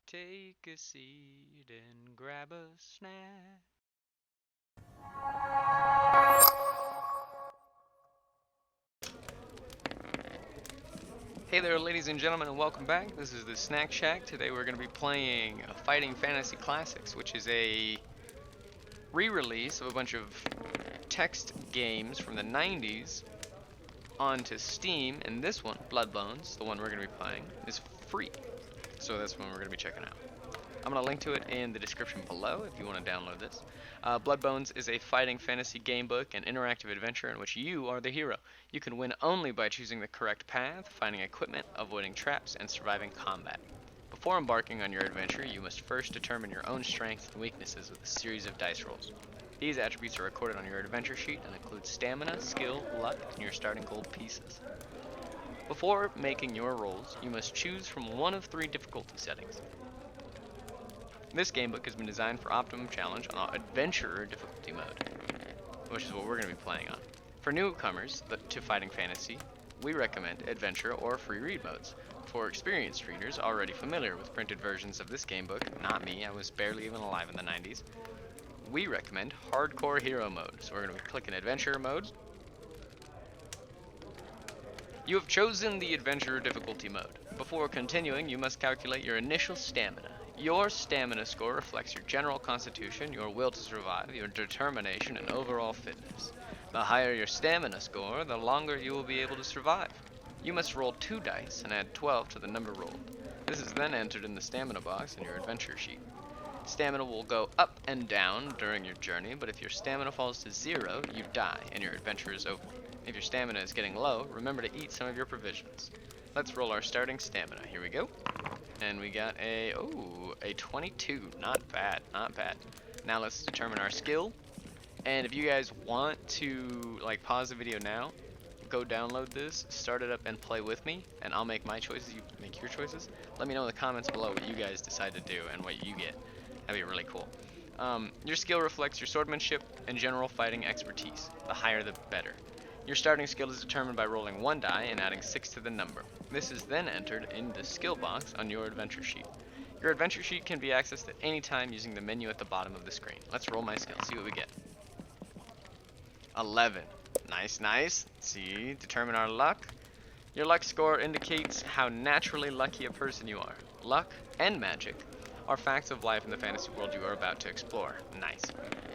Take a seat and grab a snack. Hey there, ladies and gentlemen, and welcome back. This is the Snack Shack. Today we're going to be playing Fighting Fantasy Classics, which is a re-release of a bunch of text games from the 90s onto Steam, and this one, BloodBones, the one we're going to be playing, is free. So that's one we're going to be checking out. I'm going to link to it in the description below if you want to download this. BloodBones is a fighting fantasy gamebook and interactive adventure in which you are the hero. You can win only by choosing the correct path, finding equipment, avoiding traps, and surviving combat. Before embarking on your adventure, you must first determine your own strengths and weaknesses with a series of dice rolls. These attributes are recorded on your adventure sheet and include stamina, skill, luck, and your starting gold pieces. Before making your rolls, you must choose from one of 3 difficulty settings. This gamebook has been designed for optimum challenge on Adventurer difficulty mode, which is what we're going to be playing on. For newcomers to Fighting Fantasy, we recommend Adventure or Free Read modes. For experienced readers already familiar with printed versions of this gamebook, not me, I was barely even alive in the 90s, we recommend Hardcore Hero mode. So we're going to be clicking Adventure mode. You have chosen the Adventurer difficulty mode. Before continuing, you must calculate your initial stamina. Your stamina score reflects your general constitution, your will to survive, your determination, and overall fitness. The higher your stamina score, the longer you will be able to survive. You must roll 2 dice and add 12 to the number rolled. This is then entered in the stamina box in your adventure sheet. Stamina will go up and down during your journey, but if your stamina falls to 0, you die and your adventure is over. If your stamina is getting low, remember to eat some of your provisions. Let's roll our starting stamina. Here we go. And we got a 22. Not bad, not bad. Now let's determine our skill. And if you guys want to pause the video now, go download this, start it up and play with me, and I'll make my choices, you make your choices. Let me know in the comments below what you guys decide to do and what you get. That'd be really cool. Your skill reflects your swordsmanship and general fighting expertise. The higher the better. Your starting skill is determined by rolling 1 die and adding 6 to the number. This is then entered in the skill box on your adventure sheet. Your adventure sheet can be accessed at any time using the menu at the bottom of the screen. Let's roll my skill, see what we get. 11. Nice, nice. Let's see, determine our luck. Your luck score indicates how naturally lucky a person you are. Luck and magic are facts of life in the fantasy world you are about to explore. Nice.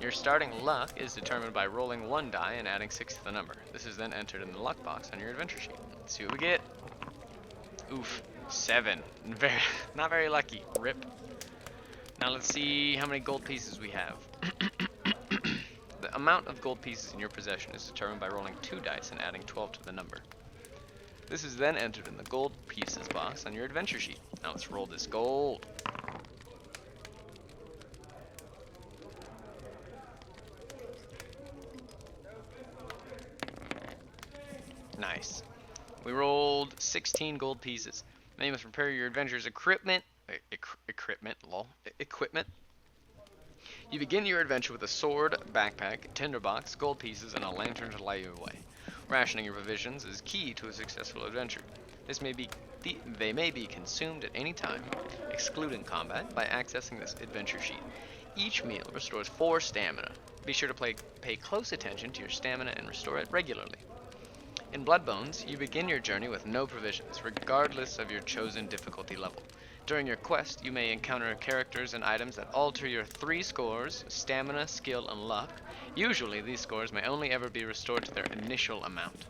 Your starting luck is determined by rolling 1 die and adding 6 to the number. This is then entered in the luck box on your adventure sheet. Let's see what we get. Oof, 7. Not very lucky. Rip. Now let's see how many gold pieces we have. The amount of gold pieces in your possession is determined by rolling 2 dice and adding 12 to the number. This is then entered in the gold pieces box on your adventure sheet. Now let's roll this gold. Nice. We rolled 16 gold pieces. Now you must prepare your adventure's equipment. Equipment. You begin your adventure with a sword, backpack, tinderbox, gold pieces, and a lantern to light your way. Rationing your provisions is key to a successful adventure. They may be consumed at any time, excluding combat, by accessing this adventure sheet. Each meal restores 4 stamina. Be sure to pay close attention to your stamina and restore it regularly. In BloodBones, you begin your journey with no provisions, regardless of your chosen difficulty level. During your quest, you may encounter characters and items that alter your 3 scores, stamina, skill, and luck. Usually, these scores may only ever be restored to their initial amount.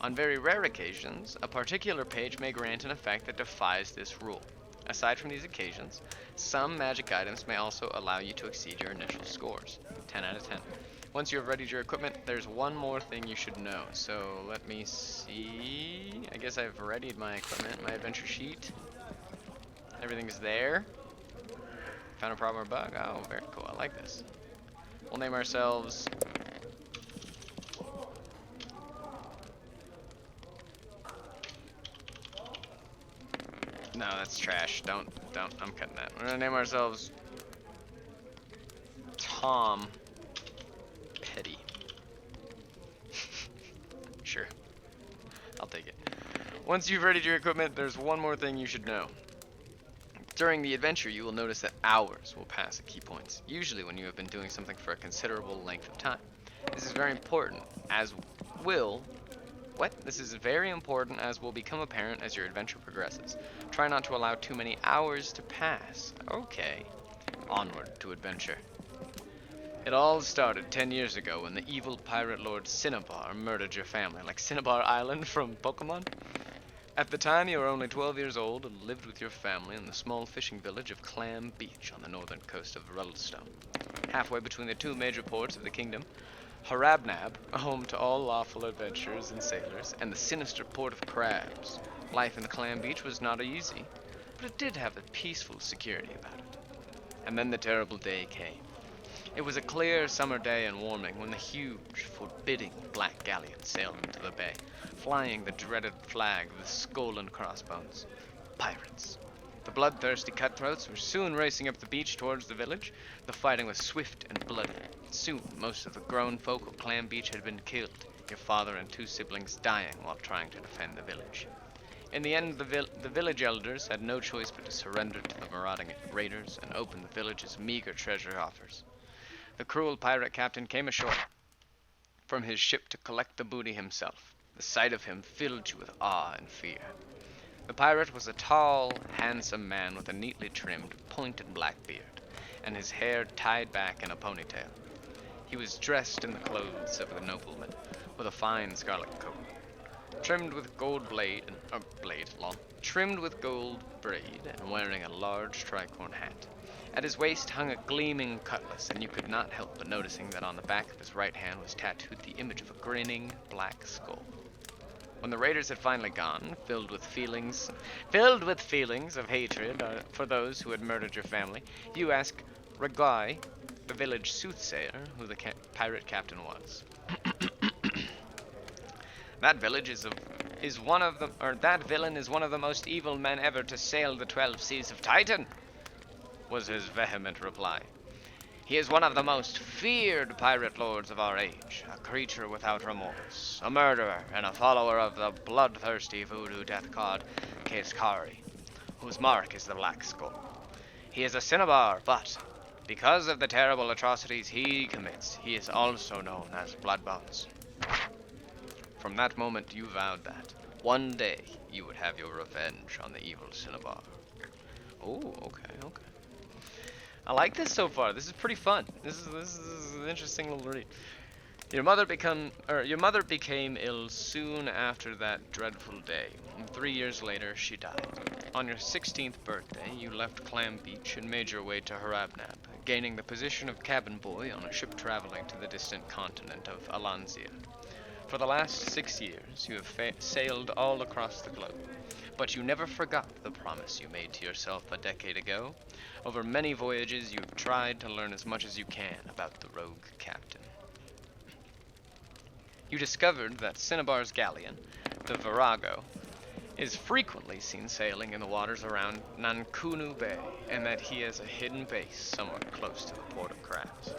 On very rare occasions, a particular page may grant an effect that defies this rule. Aside from these occasions, some magic items may also allow you to exceed your initial scores. 10 out of 10. Once you have readied your equipment, there's one more thing you should know. So let me see. I guess I've readied my equipment, my adventure sheet. Everything's there. Found a problem or bug? Oh, very cool. I like this. We'll name ourselves... No, that's trash. Don't. I'm cutting that. We're gonna name ourselves... Tom Petty. Sure. I'll take it. Once you've readied your equipment, there's one more thing you should know. During the adventure, you will notice that hours will pass at key points, usually when you have been doing something for a considerable length of time. This is very important, as will This is very important as will become apparent as your adventure progresses. Try not to allow too many hours to pass. Okay. Onward to adventure. It all started 10 years ago when the evil pirate lord Cinnabar murdered your family, like Cinnabar Island from Pokemon. At the time, you were only 12 years old and lived with your family in the small fishing village of Clam Beach on the northern coast of Rullstone. Halfway between the two major ports of the kingdom, Harabnab, home to all lawful adventurers and sailors, and the sinister port of Crabs. Life in the Clam Beach was not easy, but it did have a peaceful security about it. And then the terrible day came. It was a clear summer day and warming when the huge, forbidding black galleon sailed into the bay, flying the dreaded flag of the skull and crossbones. Pirates. The bloodthirsty cutthroats were soon racing up the beach towards the village. The fighting was swift and bloody. Soon, most of the grown folk of Clam Beach had been killed, your father and two siblings dying while trying to defend the village. In the end, the village elders had no choice but to surrender to the marauding raiders and open the village's meager treasure offers. The cruel pirate captain came ashore from his ship to collect the booty himself. The sight of him filled you with awe and fear. The pirate was a tall, handsome man with a neatly trimmed, pointed black beard, and his hair tied back in a ponytail. He was dressed in the clothes of a nobleman, with a fine scarlet coat, trimmed with gold trimmed with gold braid, and wearing a large tricorn hat. At his waist hung a gleaming cutlass, and you could not help but noticing that on the back of his right hand was tattooed the image of a grinning black skull. When the raiders had finally gone, filled with feelings of hatred for those who had murdered your family, you asked Ragai, the village soothsayer, who the pirate captain was. That villain is one of the most evil men ever to sail the 12 seas of Titan, was his vehement reply. He is one of the most feared pirate lords of our age, a creature without remorse, a murderer, and a follower of the bloodthirsty voodoo death god Keskari, whose mark is the Black Skull. He is a Cinnabar, but because of the terrible atrocities he commits, he is also known as BloodBones. From that moment you vowed that one day you would have your revenge on the evil Cinnabar. Oh, okay. I like this so far. This is pretty fun. This is an interesting little read. Your mother became ill soon after that dreadful day, and 3 years later she died. On your 16th birthday, you left Clam Beach and made your way to Harabnab, gaining the position of cabin boy on a ship traveling to the distant continent of Alanzia. For the last 6 years, you have sailed all across the globe, but you never forgot the promise you made to yourself a decade ago. Over many voyages, you have tried to learn as much as you can about the rogue captain. You discovered that Cinnabar's galleon, the Virago, is frequently seen sailing in the waters around Nankunu Bay, and that he has a hidden base somewhere close to the port of Crabs.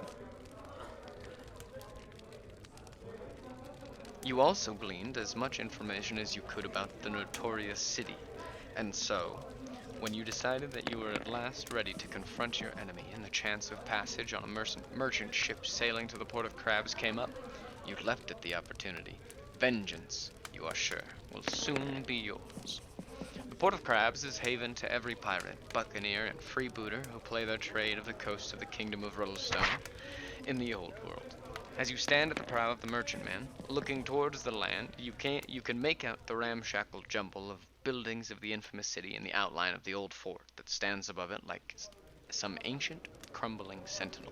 You also gleaned as much information as you could about the notorious city, and so, when you decided that you were at last ready to confront your enemy and the chance of passage on a merchant ship sailing to the port of Crabs came up, you leapt at the opportunity. Vengeance, you are sure, will soon be yours. The port of Crabs is haven to every pirate, buccaneer, and freebooter who play their trade of the coast of the kingdom of Rullstone in the old world. As you stand at the prow of the merchantman, looking towards the land, you can make out the ramshackle jumble of buildings of the infamous city in the outline of the old fort that stands above it like some ancient, crumbling sentinel.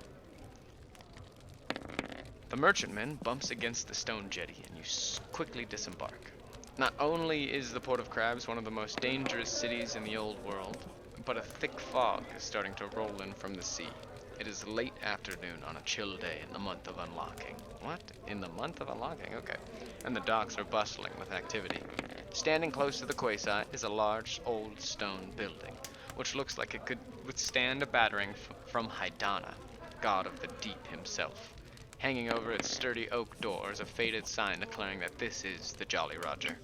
The merchantman bumps against the stone jetty, and you quickly disembark. Not only is the Port of Crabs one of the most dangerous cities in the old world, but a thick fog is starting to roll in from the sea. It is late afternoon on a chill day in the month of unlocking. What? In the month of unlocking? Okay. And the docks are bustling with activity. Standing close to the quayside is a large, old stone building, which looks like it could withstand a battering from Haidana, god of the deep himself. Hanging over its sturdy oak door is a faded sign declaring that this is the Jolly Roger.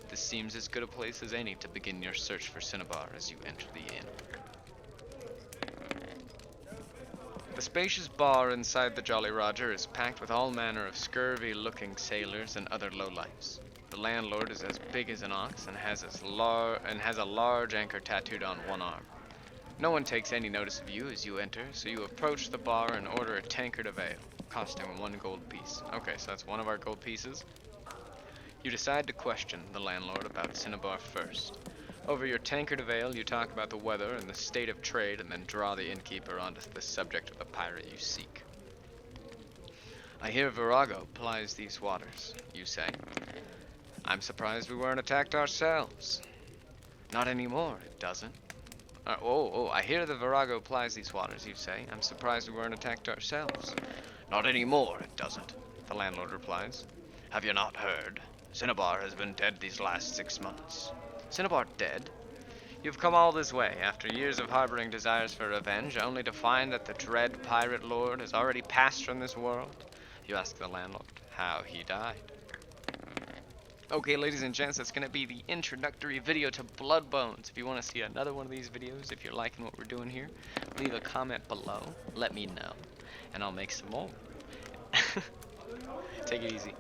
This seems as good a place as any to begin your search for Cinnabar as you enter the inn. spacious bar inside the Jolly Roger is packed with all manner of scurvy-looking sailors and other lowlifes. The landlord is as big as an ox and has a large anchor tattooed on one arm. No one takes any notice of you as you enter, so you approach the bar and order a tankard of ale, costing 1 gold piece. Okay, so that's one of our gold pieces. You decide to question the landlord about Cinnabar first. Over your tankard of ale, you talk about the weather and the state of trade, and then draw the innkeeper onto the subject of the pirate you seek. I hear Virago plies these waters, you say. I'm surprised we weren't attacked ourselves. Not anymore, it doesn't. I hear the Virago plies these waters, you say. I'm surprised we weren't attacked ourselves. Not anymore, it doesn't, the landlord replies. Have you not heard? Cinnabar has been dead these last 6 months. Cinnabar dead? You've come all this way, after years of harboring desires for revenge, only to find that the dread pirate lord has already passed from this world? You ask the landlord how he died. Okay, ladies and gents, that's going to be the introductory video to BloodBones. If you want to see another one of these videos, if you're liking what we're doing here, leave a comment below, let me know, and I'll make some more. Take it easy.